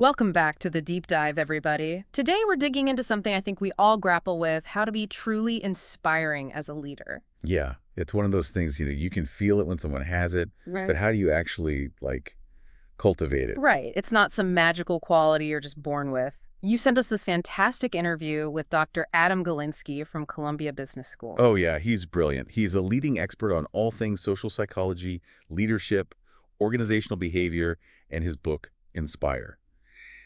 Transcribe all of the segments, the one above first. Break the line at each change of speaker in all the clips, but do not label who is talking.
Welcome back to the deep dive, everybody. Today we're digging into something I think we all grapple with, how to be truly inspiring as a leader.
Yeah, it's one of those things, you can feel it when someone has it,
Right.
but how do you actually, cultivate it?
Right. It's not some magical quality you're just born with. You sent us this fantastic interview with Dr. Adam Galinsky from Columbia Business School.
Oh, yeah, he's brilliant. He's a leading expert on all things social psychology, leadership, organizational behavior, and his book, Inspire.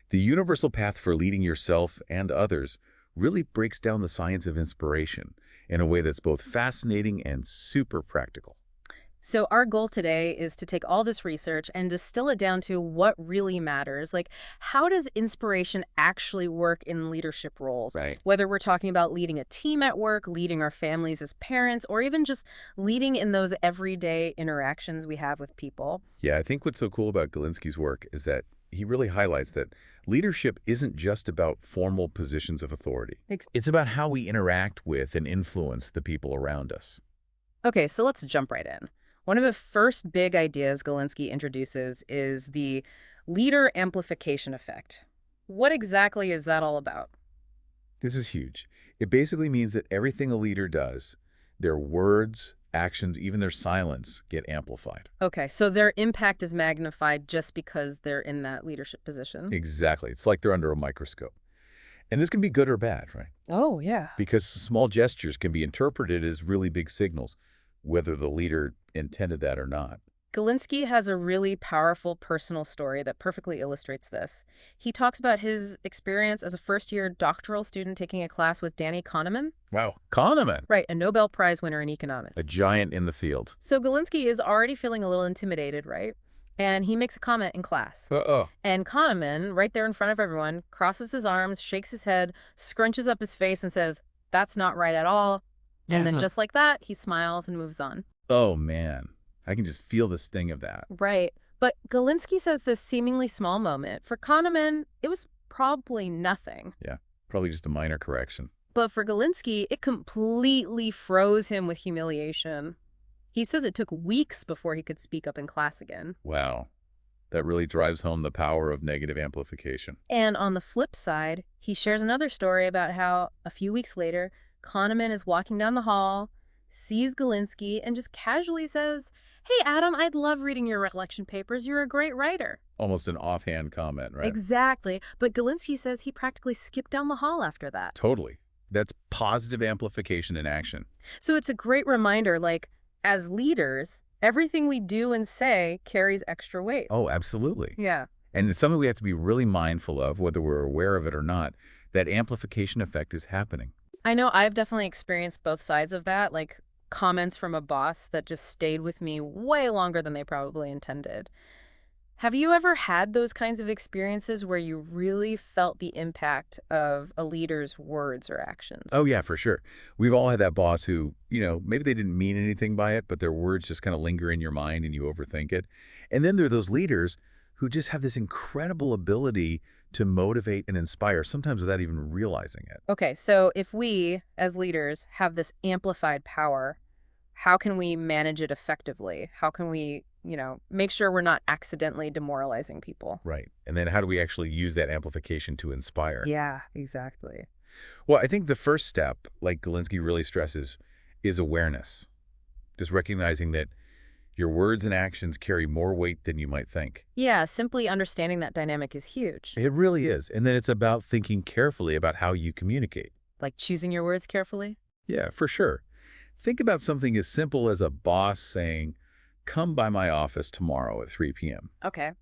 The universal path for leading yourself and others really breaks down the science of inspiration in a way that's both fascinating and super practical.
So our goal today is to take all this research and distill it down to what really matters. Like, how does inspiration actually work in leadership roles?
Right.
Whether we're talking about leading a team at work, leading our families as parents, or even just leading in those everyday interactions we have with people.
Yeah, I think what's so cool about Galinsky's work is that he really highlights that leadership isn't just about formal positions of authority. It's about how we interact with and influence the people around us.
Okay, so let's jump right in. One of the first big ideas Galinsky introduces is the leader amplification effect. What exactly is that all about?
This is huge. It basically means that everything a leader does, their words, actions, even their silence, get amplified.
Okay, so their impact is magnified just because they're in that leadership position?
Exactly. It's like they're under a microscope. And this can be good or bad, right?
Oh, yeah.
Because small gestures can be interpreted as really big signals, whether the leader intended that or not.
Galinsky has a really powerful personal story that perfectly illustrates this. He talks about his experience as a first-year doctoral student taking a class with Danny Kahneman.
Wow. Kahneman,
Right, a Nobel Prize winner in economics.
a giant in the field.
So Galinsky is already feeling a little intimidated, right? And he makes a comment in class.
Uh-oh.
And Kahneman, right there in front of everyone, crosses his arms, shakes his head, scrunches up his face, and says, "That's not right at all." And then just like that, he smiles and moves on.
Oh, man. I can just feel the sting of that.
Right. But Galinsky says this seemingly small moment, for Kahneman, it was probably nothing.
Yeah, probably just a minor correction.
But for Galinsky, it completely froze him with humiliation. He says it took weeks before he could speak up in class again.
Wow. That really drives home the power of negative amplification.
And on the flip side, he shares another story about how, a few weeks later, Kahneman is walking down the hall, sees Galinsky, and just casually says, "Hey, Adam, I'd love reading your recollection papers. You're a great writer."
Almost an offhand comment, right?
Exactly. But Galinsky says he practically skipped down the hall after that.
Totally. That's positive amplification in action.
So it's a great reminder, like, as leaders, everything we do and say carries extra weight.
Oh, absolutely.
Yeah.
And it's something we have to be really mindful of, whether we're aware of it or not. That amplification effect is happening.
I know I've definitely experienced both sides of that, like comments from a boss that just stayed with me way longer than they probably intended. Have you ever had those kinds of experiences where you really felt the impact of a leader's words or actions?
Oh, yeah, for sure. We've all had that boss who, maybe they didn't mean anything by it, but their words just kind of linger in your mind and you overthink it. And then there are those leaders who just have this incredible ability to motivate and inspire, sometimes without even realizing it.
Okay, so if we, as leaders, have this amplified power, how can we manage it effectively? How can we, make sure we're not accidentally demoralizing people?
Right. And then how do we actually use that amplification to inspire?
Yeah, exactly.
Well, I think the first step, like Galinsky really stresses, is awareness. Just recognizing that your words and actions carry more weight than you might think.
Yeah, simply understanding that dynamic is huge.
It really is. And then it's about thinking carefully about how you communicate.
Like choosing your words carefully?
Yeah, for sure. Think about something as simple as a boss saying, "Come by my office tomorrow at 3 p.m."
Okay.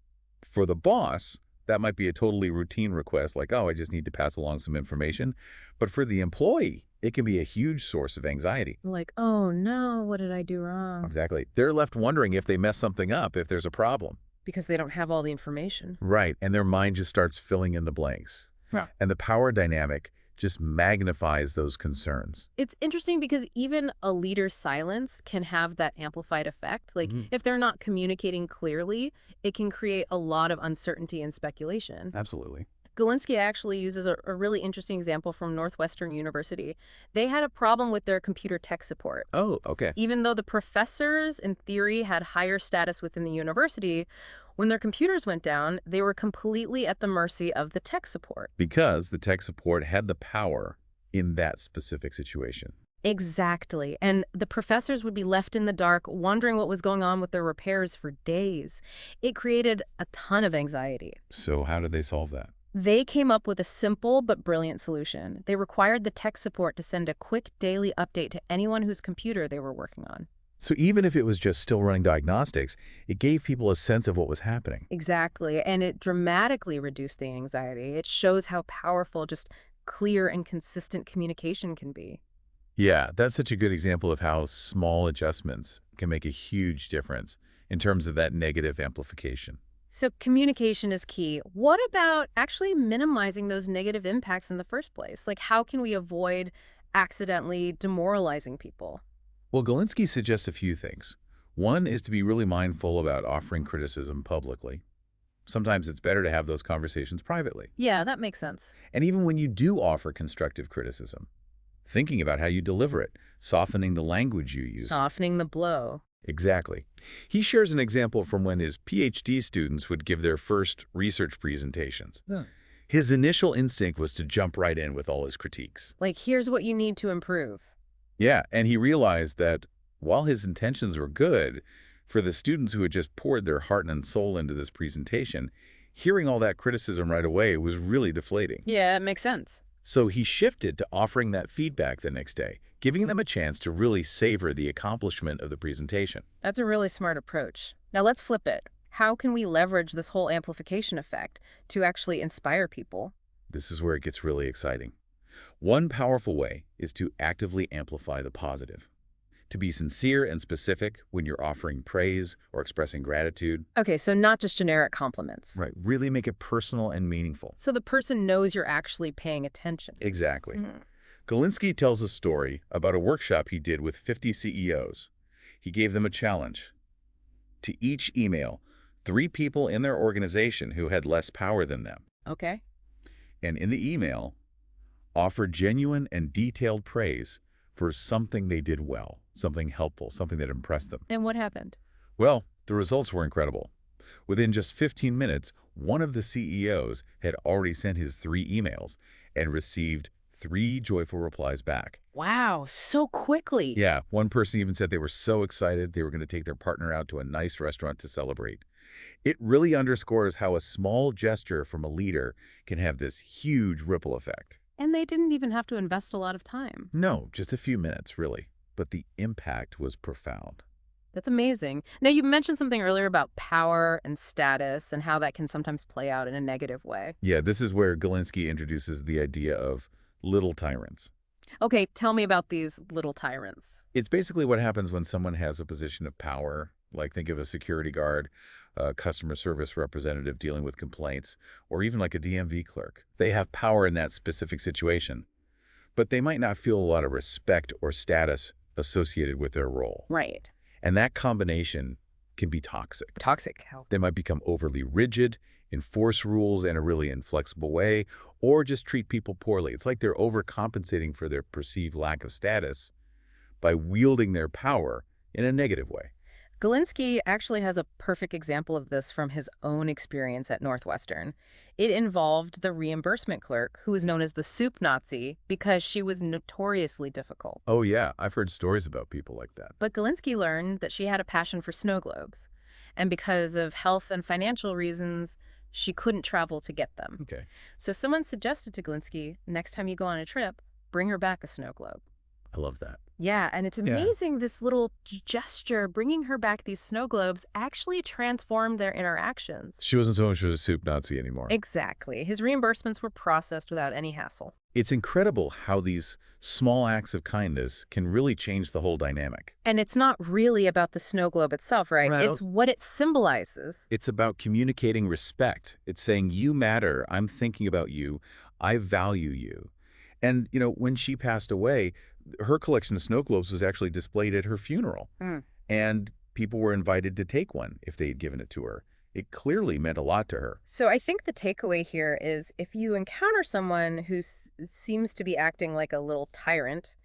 For the boss, that might be a totally routine request like, "Oh, I just need to pass along some information." But for the employee, it can be a huge source of anxiety.
Like, oh no, what did I do wrong?
Exactly. They're left wondering if they mess something up, if there's a problem.
Because they don't have all the information.
Right. And their mind just starts filling in the blanks.
Yeah.
And the power dynamic just magnifies those concerns.
It's interesting because even a leader's silence can have that amplified effect. Like, if they're not communicating clearly, it can create a lot of uncertainty and speculation.
Absolutely.
Galinsky actually uses a really interesting example from Northwestern University. They had a problem with their computer tech support.
Oh, okay.
Even though the professors, in theory, had higher status within the university, When their computers went down, they were completely at the mercy of the tech support.
Because the tech support had the power in that specific situation.
Exactly. And the professors would be left in the dark, wondering what was going on with their repairs for days. It created a ton of anxiety.
So how did they solve that?
They came up with a simple but brilliant solution. They required the tech support to send a quick daily update to anyone whose computer they were working on.
So even if it was just still running diagnostics, it gave people a sense of what was happening.
Exactly. And it dramatically reduced the anxiety. It shows how powerful just clear and consistent communication can be.
Yeah, that's such a good example of how small adjustments can make a huge difference in terms of that negative amplification.
So communication is key. What about actually minimizing those negative impacts in the first place? Like, how can we avoid accidentally demoralizing people?
Well, Galinsky suggests a few things. One is to be really mindful about offering criticism publicly. Sometimes it's better to have those conversations privately.
Yeah, that makes sense.
And even when you do offer constructive criticism, thinking about how you deliver it, softening the language you use.
Softening the blow.
Exactly. He shares an example from when his PhD students would give their first research presentations.
Yeah.
His initial instinct was to jump right in with all his critiques.
Like, here's what you need to improve.
Yeah, and he realized that while his intentions were good, for the students who had just poured their heart and soul into this presentation, hearing all that criticism right away was really deflating.
Yeah, it makes sense.
So he shifted to offering that feedback the next day, giving them a chance to really savor the accomplishment of the presentation.
That's a really smart approach. Now let's flip it. How can we leverage this whole amplification effect to actually inspire people?
This is where it gets really exciting. One powerful way is to actively amplify the positive. To be sincere and specific when you're offering praise or expressing gratitude.
Okay, so not just generic compliments.
Right, really make it personal and meaningful.
So the person knows you're actually paying attention.
Exactly. Galinsky tells a story about a workshop he did with 50 CEOs. He gave them a challenge. To each email 3 people in their organization who had less power than them.
Okay.
And in the email, offer genuine and detailed praise for something they did well, something helpful, something that impressed them.
And what happened?
Well, the results were incredible. Within just 15 minutes, one of the CEOs had already sent his 3 emails and received 3 joyful replies back.
Wow, so quickly.
Yeah, one person even said they were so excited they were going to take their partner out to a nice restaurant to celebrate. It really underscores how a small gesture from a leader can have this huge ripple effect.
And they didn't even have to invest a lot of time.
No, just a few minutes, really. But the impact was profound.
That's amazing. Now, you mentioned something earlier about power and status and how that can sometimes play out in a negative way.
Yeah, this is where Galinsky introduces the idea of little tyrants.
Okay, tell me about these little tyrants.
It's basically what happens when someone has a position of power, like think of a security guard, a customer service representative dealing with complaints, or even like a DMV clerk. They have power in that specific situation, but they might not feel a lot of respect or status associated with their role.
Right.
And that combination can be toxic.
Toxic. How?
They might become overly rigid, enforce rules in a really inflexible way, or just treat people poorly. It's like they're overcompensating for their perceived lack of status by wielding their power in a negative way.
Galinsky actually has a perfect example of this from his own experience at Northwestern. It involved the reimbursement clerk, who was known as the soup Nazi because she was notoriously difficult.
Oh yeah, I've heard stories about people like that.
But Galinsky learned that she had a passion for snow globes. And because of health and financial reasons, she couldn't travel to get them.
Okay.
So someone suggested to Galinsky, next time you go on a trip, bring her back a snow globe.
I love that.
Yeah, and it's amazing this little gesture, bringing her back these snow globes, actually transformed their interactions.
She wasn't so much of a soup Nazi anymore.
Exactly. His reimbursements were processed without any hassle.
It's incredible how these small acts of kindness can really change the whole dynamic.
And it's not really about the snow globe itself, right?
Right.
It's what it symbolizes.
It's about communicating respect. It's saying, you matter. I'm thinking about you. I value you. And, you know, when she passed away, her collection of snow globes was actually displayed at her funeral. And people were invited to take one if they had given it to her. It clearly meant a lot to her.
So I think the takeaway here is if you encounter someone who seems to be acting like a little tyrant,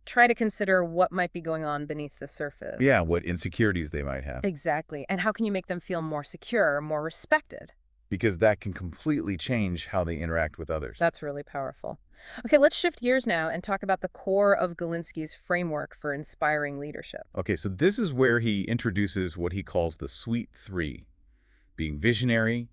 try to consider what might be going on beneath the surface.
Yeah, what insecurities they might have.
Exactly. And how can you make them feel more secure, more respected?
Because that can completely change how they interact with others.
That's really powerful. Okay, let's shift gears now and talk about the core of Galinsky's framework for inspiring leadership.
Okay, so this is where he introduces what he calls the Sweet Three: being visionary,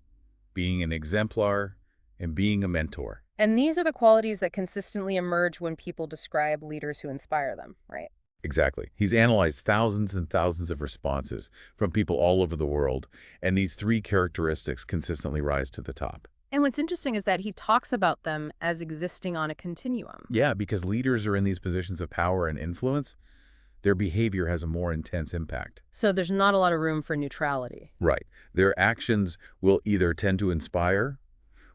being an exemplar, and being a mentor.
And these are the qualities that consistently emerge when people describe leaders who inspire them, right?
Exactly. He's analyzed thousands and thousands of responses from people all over the world, and these three characteristics consistently rise to the top.
And what's interesting is that he talks about them as existing on a continuum.
Yeah, because leaders are in these positions of power and influence, their behavior has a more intense impact.
So there's not a lot of room for neutrality.
Right. Their actions will either tend to inspire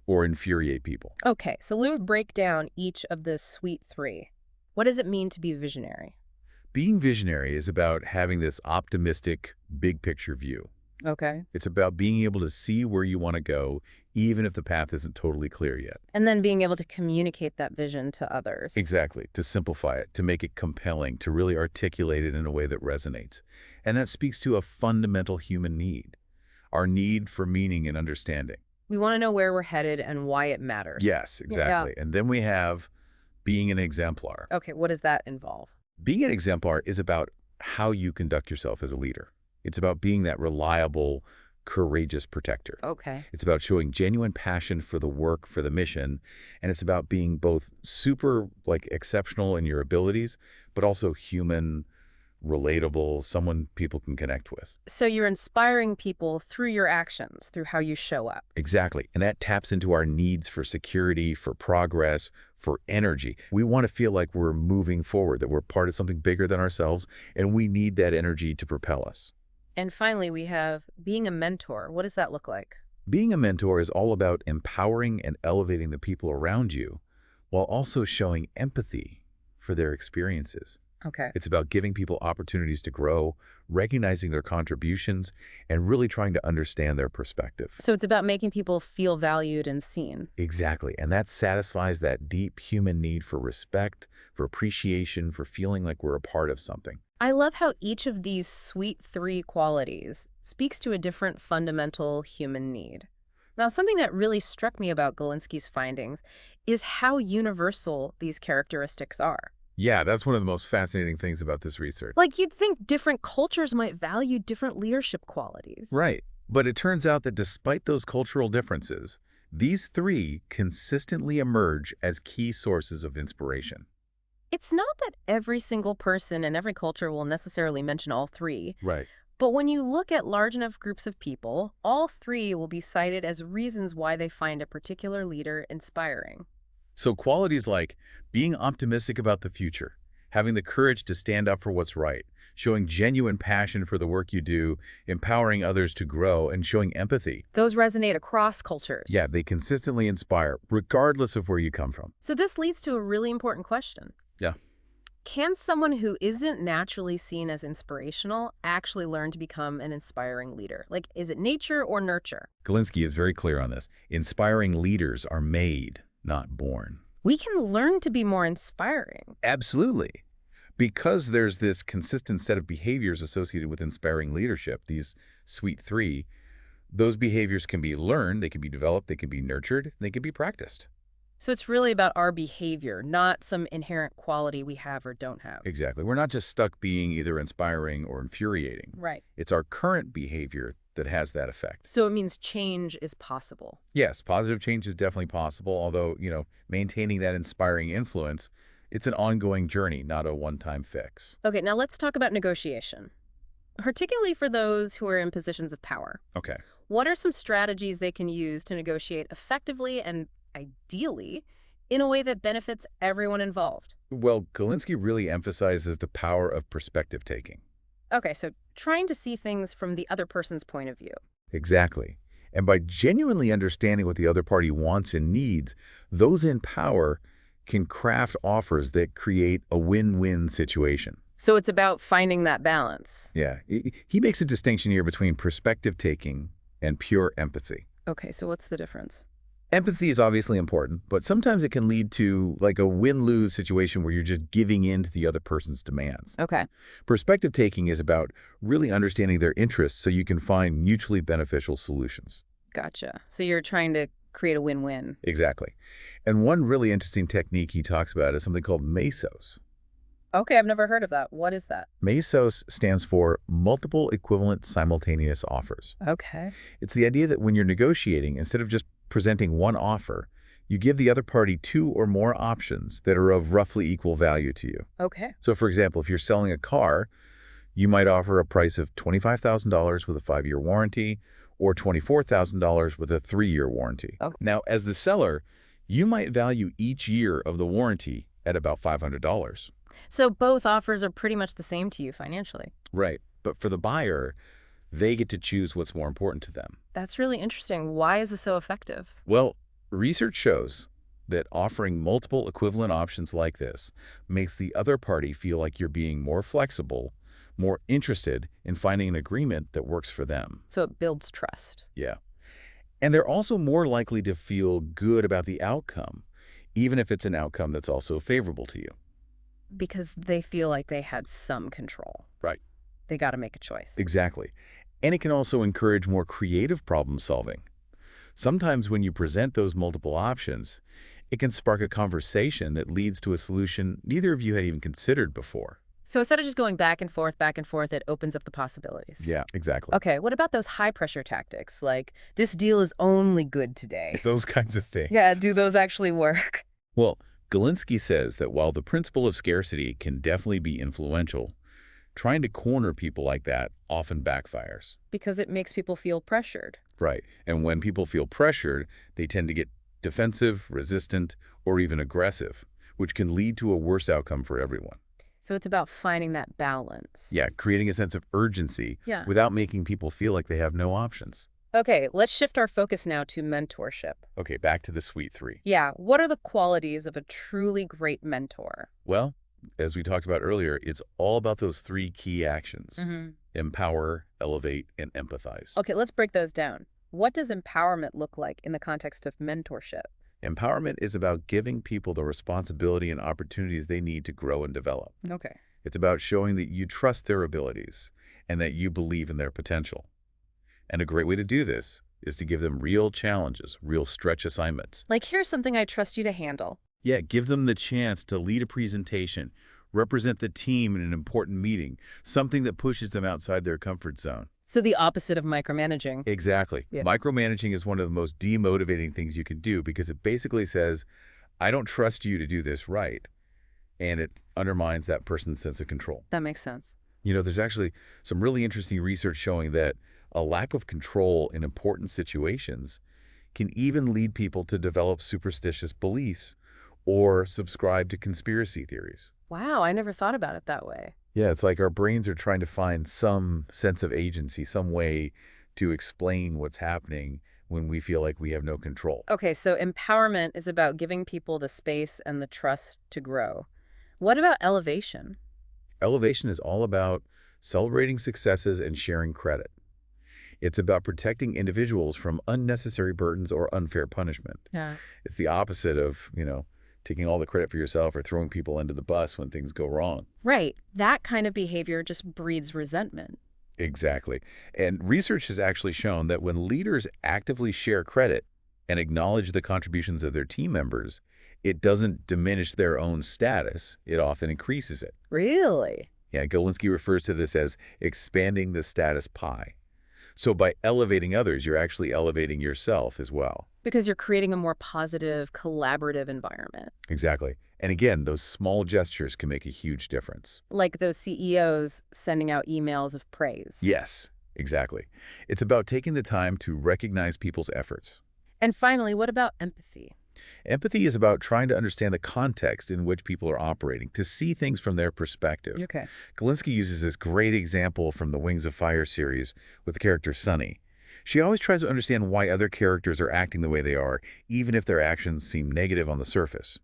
or infuriate people.
Okay, so let me break down each of the sweet three. What does it mean to be visionary?
Being visionary is about having this optimistic, big picture view.
Okay.
It's about being able to see where you want to go, even if the path isn't totally clear yet.
And then being able to communicate that vision to others.
Exactly. To simplify it, to make it compelling, to really articulate it in a way that resonates. And that speaks to a fundamental human need, our need for meaning and understanding.
We want to know where we're headed and why it matters.
Yes, exactly. And then we have being an exemplar.
Okay, what does that involve?
Being an exemplar is about how you conduct yourself as a leader. It's about being that reliable, courageous protector.
Okay.
It's about showing genuine passion for the work, for the mission, and it's about being both super, exceptional in your abilities, but also human, relatable, someone people can connect with.
So you're inspiring people through your actions, through how you show up.
Exactly. And that taps into our needs for security, for progress, for energy. We want to feel like we're moving forward, that we're part of something bigger than ourselves, and we need that energy to propel us.
And finally, we have being a mentor. What does that look like?
Being a mentor is all about empowering and elevating the people around you while also showing empathy for their experiences.
Okay.
It's about giving people opportunities to grow, recognizing their contributions, and really trying to understand their perspective.
So it's about making people feel valued and seen.
Exactly. And that satisfies that deep human need for respect, for appreciation, for feeling like we're a part of something.
I love how each of these sweet three qualities speaks to a different fundamental human need. Now, something that really struck me about Galinsky's findings is how universal these characteristics are.
Yeah, that's one of the most fascinating things about this research.
Like, you'd think different cultures might value different leadership qualities.
Right. But it turns out that despite those cultural differences, these three consistently emerge as key sources of inspiration.
It's not that every single person in every culture will necessarily mention all three,
Right.
but when you look at large enough groups of people, all three will be cited as reasons why they find a particular leader inspiring.
So qualities like being optimistic about the future, having the courage to stand up for what's right, showing genuine passion for the work you do, empowering others to grow, and showing empathy.
Those resonate across cultures.
Yeah, they consistently inspire, regardless of where you come from.
So this leads to a really important question.
Yeah.
Can someone who isn't naturally seen as inspirational actually learn to become an inspiring leader? Like, is it nature or nurture?
Galinsky is very clear on this. Inspiring leaders are made, not born.
We can learn to be more inspiring.
Absolutely. Because there's this consistent set of behaviors associated with inspiring leadership, these sweet three, those behaviors can be learned, they can be developed, they can be nurtured, they can be practiced.
So it's really about our behavior, not some inherent quality we have or don't have.
Exactly. We're not just stuck being either inspiring or infuriating.
Right.
It's our current behavior that has that effect.
So it means change is possible.
Yes, positive change is definitely possible, although, maintaining that inspiring influence, it's an ongoing journey, not a one-time fix.
Okay, now let's talk about negotiation, particularly for those who are in positions of power.
Okay.
What are some strategies they can use to negotiate effectively and ideally in a way that benefits everyone involved?
Well, Galinsky really emphasizes the power of perspective taking.
Okay, so trying to see things from the other person's point of view.
Exactly. And by genuinely understanding what the other party wants and needs, those in power can craft offers that create a win-win situation.
So it's about finding that balance.
Yeah. He makes a distinction here between perspective taking and pure empathy.
Okay, so what's the difference?
Empathy is obviously important, but sometimes it can lead to like a win-lose situation where you're just giving in to the other person's demands.
Okay.
Perspective taking is about really understanding their interests so you can find mutually beneficial solutions.
Gotcha. So you're trying to create a win-win.
Exactly. And one really interesting technique he talks about is something called MESOS.
Okay, I've never heard of that. What is that?
MESOS stands for Multiple Equivalent Simultaneous Offers.
Okay.
It's the idea that when you're negotiating, instead of just presenting one offer, you give the other party two or more options that are of roughly equal value to you.
Okay.
So for example, if you're selling a car, you might offer a price of $25,000 with a 5-year warranty or $24,000 with a 3-year warranty.
Okay.
Now, as the seller, you might value each year of the warranty at about $500.
So both offers are pretty much the same to you financially.
Right. But for the buyer, they get to choose what's more important to them.
That's really interesting. Why is this so effective?
Well, research shows that offering multiple equivalent options like this makes the other party feel like you're being more flexible, more interested in finding an agreement that works for them.
So it builds trust.
Yeah. And they're also more likely to feel good about the outcome, even if it's an outcome that's also favorable to you.
Because they feel like they had some control.
Right.
They got to make a choice.
Exactly. And it can also encourage more creative problem solving. Sometimes when you present those multiple options, it can spark a conversation that leads to a solution neither of you had even considered before.
So instead of just going back and forth, it opens up the possibilities.
Yeah, exactly.
Okay, what about those high-pressure tactics, like, this deal is only good today?
Those kinds of things.
Yeah, do those actually work?
Well, Galinsky says that while the principle of scarcity can definitely be influential, trying to corner people like that often backfires.
Because it makes people feel pressured.
Right. And when people feel pressured, they tend to get defensive, resistant, or even aggressive, which can lead to a worse outcome for everyone.
So it's about finding that balance.
Yeah, creating a sense of urgency without making people feel like they have no options.
Okay, let's shift our focus now to mentorship.
Okay, back to the sweet three.
Yeah, what are the qualities of a truly great mentor?
Well, as we talked about earlier, it's all about those three key actions. Empower, elevate, and empathize.
Okay, let's break those down. What does empowerment look like in the context of mentorship?
Empowerment is about giving people the responsibility and opportunities they need to grow and develop.
Okay.
It's about showing that you trust their abilities and that you believe in their potential. And a great way to do this is to give them real challenges, real stretch assignments.
Like, here's something I trust you to handle.
Yeah, give them the chance to lead a presentation, represent the team in an important meeting, something that pushes them outside their comfort zone.
So the opposite of micromanaging.
Exactly.
Yeah.
Micromanaging is one of the most demotivating things you can do because it basically says, I don't trust you to do this right. And it undermines that person's sense of control.
That makes sense.
You know, there's actually some really interesting research showing that a lack of control in important situations can even lead people to develop superstitious beliefs or subscribe to conspiracy theories.
Wow, I never thought about it that way.
Yeah, it's like our brains are trying to find some sense of agency, some way to explain what's happening when we feel like we have no control.
Okay, so empowerment is about giving people the space and the trust to grow. What about elevation?
Elevation is all about celebrating successes and sharing credit. It's about protecting individuals from unnecessary burdens or unfair punishment.
Yeah.
It's the opposite of, taking all the credit for yourself or throwing people under the bus when things go wrong.
Right. That kind of behavior just breeds resentment.
Exactly. And research has actually shown that when leaders actively share credit and acknowledge the contributions of their team members, it doesn't diminish their own status. It often increases it.
Really?
Yeah, Galinsky refers to this as expanding the status pie. So by elevating others, you're actually elevating yourself as well.
Because you're creating a more positive, collaborative environment.
Exactly. And again, those small gestures can make a huge difference.
Like those CEOs sending out emails of praise.
Yes, exactly. It's about taking the time to recognize people's efforts.
And finally, what about empathy?
Empathy is about trying to understand the context in which people are operating, to see things from their perspective.
Okay.
Galinsky uses this great example from the Wings of Fire series with the character Sunny. She always tries to understand why other characters are acting the way they are, even if their actions seem negative on the surface.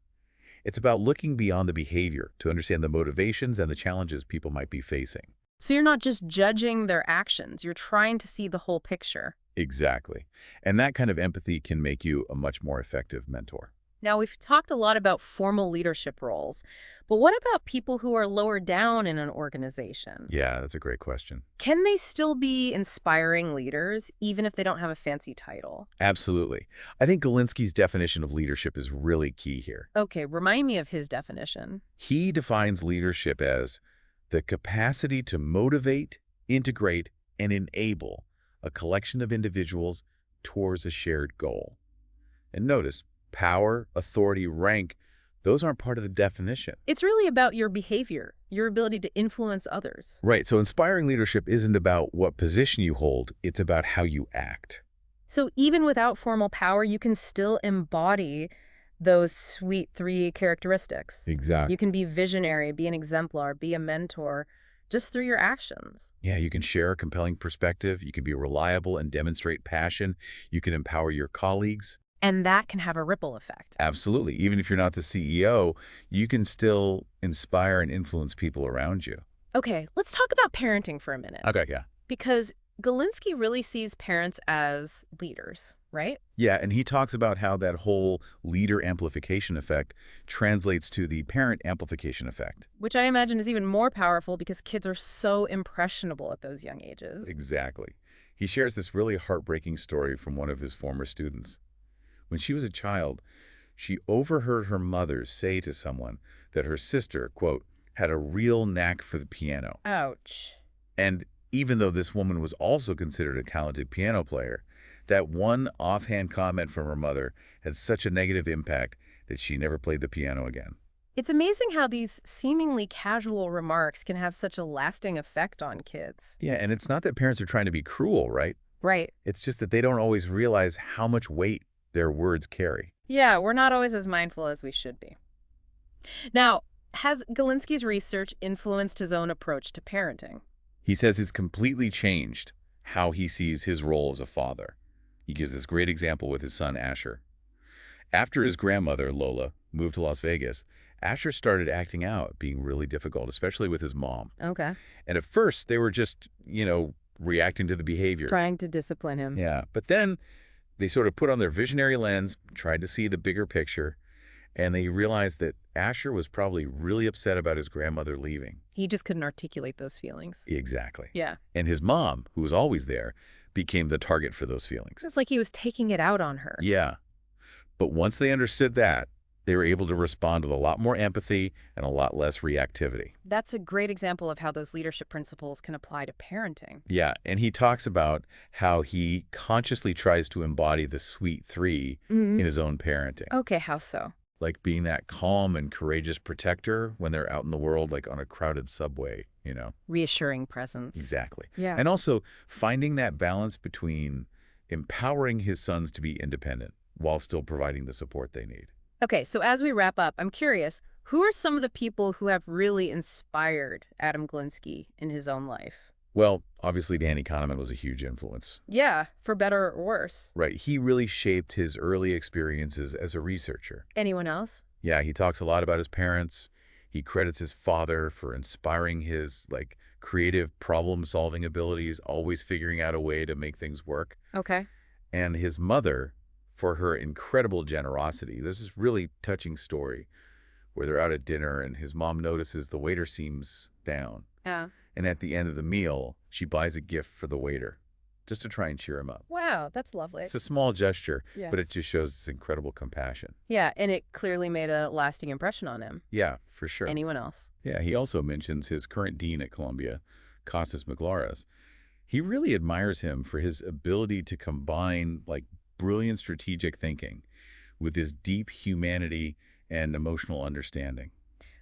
It's about looking beyond the behavior to understand the motivations and the challenges people might be facing.
So you're not just judging their actions, you're trying to see the whole picture.
Exactly. And that kind of empathy can make you a much more effective mentor.
Now, we've talked a lot about formal leadership roles, but what about people who are lower down in an organization?
Yeah, that's a great question.
Can they still be inspiring leaders, even if they don't have a fancy title?
Absolutely. I think Galinsky's definition of leadership is really key here.
Okay, remind me of his definition.
He defines leadership as the capacity to motivate, integrate, and enable a collection of individuals towards a shared goal. And notice, power, authority, rank, those aren't part of the definition.
It's really about your behavior, your ability to influence others.
Right, so inspiring leadership isn't about what position you hold, it's about how you act.
So even without formal power, you can still embody those sweet three characteristics. You
Exactly.
can be visionary, be an exemplar, be a mentor, just through your actions.
Yeah, you can share a compelling perspective, you can be reliable and demonstrate passion, you can empower your colleagues.
And that can have a ripple effect.
Absolutely. Even if you're not the CEO, you can still inspire and influence people around you.
Okay, let's talk about parenting for a minute.
Okay, yeah.
Because Galinsky really sees parents as leaders, right?
Yeah, and he talks about how that whole leader amplification effect translates to the parent amplification effect.
Which I imagine is even more powerful because kids are so impressionable at those young ages.
Exactly. He shares this really heartbreaking story from one of his former students. When she was a child, she overheard her mother say to someone that her sister, quote, had a real knack for the piano.
Ouch.
And even though this woman was also considered a talented piano player, that one offhand comment from her mother had such a negative impact that she never played the piano again.
It's amazing how these seemingly casual remarks can have such a lasting effect on kids.
Yeah, and it's not that parents are trying to be cruel, right?
Right.
It's just that they don't always realize how much weight their words carry.
Yeah, we're not always as mindful as we should be. Now, has Galinsky's research influenced his own approach to parenting?
He says it's completely changed how he sees his role as a father. He gives this great example with his son, Asher. After his grandmother, Lola, moved to Las Vegas, Asher started acting out, being really difficult, especially with his mom.
Okay.
And at first, they were just, reacting to the behavior.
Trying to discipline him.
Yeah, but then they sort of put on their visionary lens, tried to see the bigger picture, and they realized that Asher was probably really upset about his grandmother leaving.
He just couldn't articulate those feelings.
Exactly.
Yeah.
And his mom, who was always there, became the target for those feelings.
It's like he was taking it out on her.
Yeah. But once they understood that, they were able to respond with a lot more empathy and a lot less reactivity.
That's a great example of how those leadership principles can apply to parenting.
Yeah, and he talks about how he consciously tries to embody the sweet three in his own parenting.
Okay, how so?
Like being that calm and courageous protector when they're out in the world, like on a crowded subway,
Reassuring presence.
Exactly.
Yeah.
And also finding that balance between empowering his sons to be independent while still providing the support they need.
Okay, so as we wrap up, I'm curious, who are some of the people who have really inspired Adam Galinsky in his own life?
Well, obviously Danny Kahneman was a huge influence.
Yeah, for better or worse.
Right, he really shaped his early experiences as a researcher.
Anyone else?
Yeah, he talks a lot about his parents. He credits his father for inspiring his, creative problem-solving abilities, always figuring out a way to make things work.
Okay.
And his mother for her incredible generosity. There's this really touching story where they're out at dinner and his mom notices the waiter seems down.
Yeah.
And at the end of the meal, she buys a gift for the waiter just to try and cheer him up.
Wow, that's lovely.
It's a small gesture,
Yeah.
but it just shows this incredible compassion.
Yeah, and it clearly made a lasting impression on him.
Yeah, for sure.
Anyone else?
Yeah, he also mentions his current dean at Columbia, Costas Miklaras. He really admires him for his ability to combine, brilliant strategic thinking with his deep humanity and emotional understanding.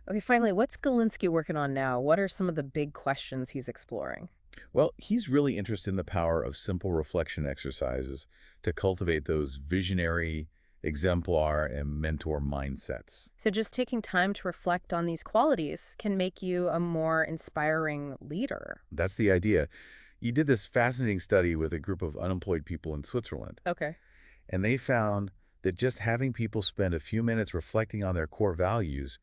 Okay, finally, what's Galinsky working on now? What are some of the big questions he's exploring?
Well, he's really interested in the power of simple reflection exercises to cultivate those visionary, exemplar, and mentor mindsets.
So just taking time to reflect on these qualities can make you a more inspiring leader.
That's the idea. He did this fascinating study with a group of unemployed people in Switzerland,
Okay.
and they found that just having people spend a few minutes reflecting on their core values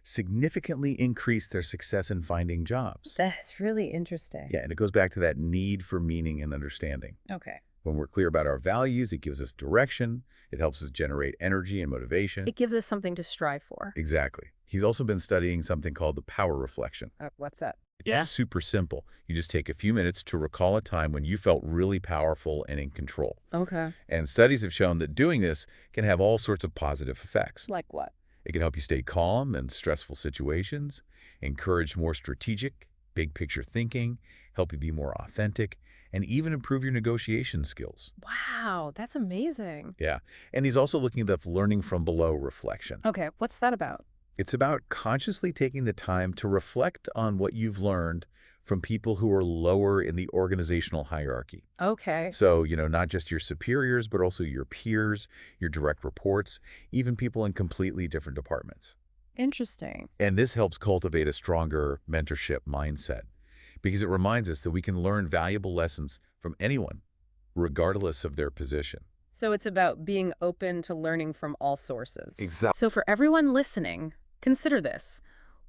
significantly increased their success in finding jobs.
That's really interesting.
Yeah, and it goes back to that need for meaning and understanding.
Okay.
When we're clear about our values, it gives us direction. It helps us generate energy and motivation.
It gives us something to strive for.
Exactly. He's also been studying something called the power reflection.
What's that?
It's super simple. You just take a few minutes to recall a time when you felt really powerful and in control.
Okay.
And studies have shown that doing this can have all sorts of positive effects.
Like what?
It can help you stay calm in stressful situations, encourage more strategic, big-picture thinking, help you be more authentic, and even improve your negotiation skills.
Wow, that's amazing.
Yeah. And he's also looking at the learning from below reflection.
Okay, what's that about?
It's about consciously taking the time to reflect on what you've learned from people who are lower in the organizational hierarchy.
Okay.
So, not just your superiors, but also your peers, your direct reports, even people in completely different departments.
Interesting.
And this helps cultivate a stronger mentorship mindset because it reminds us that we can learn valuable lessons from anyone, regardless of their position.
So it's about being open to learning from all sources.
Exactly.
So for everyone listening, consider this.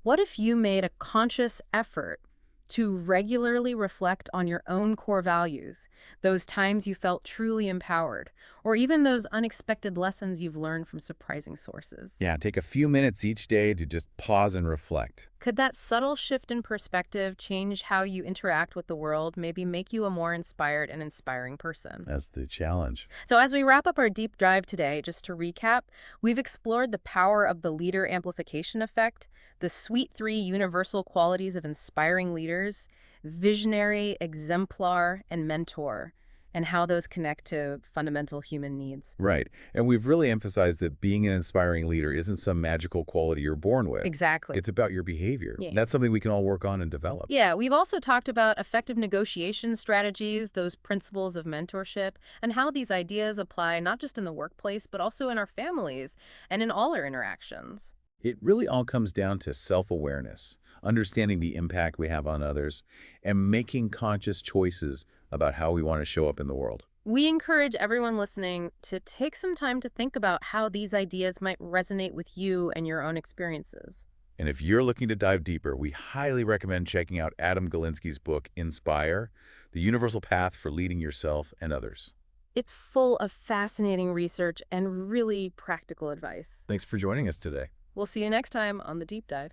What if you made a conscious effort to regularly reflect on your own core values, those times you felt truly empowered, or even those unexpected lessons you've learned from surprising sources?
Yeah, take a few minutes each day to just pause and reflect.
Could that subtle shift in perspective change how you interact with the world, maybe make you a more inspired and inspiring person?
That's the challenge.
So as we wrap up our deep dive today, just to recap, we've explored the power of the leader amplification effect, the sweet three universal qualities of inspiring leaders, visionary, exemplar, and mentor, and how those connect to fundamental human needs.
Right. And we've really emphasized that being an inspiring leader isn't some magical quality you're born with.
Exactly.
It's about your behavior.
Yeah.
That's something we can all work on and develop.
Yeah, we've also talked about effective negotiation strategies, those principles of mentorship, and how these ideas apply not just in the workplace, but also in our families and in all our interactions.
It really all comes down to self-awareness, understanding the impact we have on others, and making conscious choices about how we want to show up in the world.
We encourage everyone listening to take some time to think about how these ideas might resonate with you and your own experiences.
And if you're looking to dive deeper, we highly recommend checking out Adam Galinsky's book, Inspire, The Universal Path for Leading Yourself and Others.
It's full of fascinating research and really practical advice.
Thanks for joining us today.
We'll see you next time on The Deep Dive.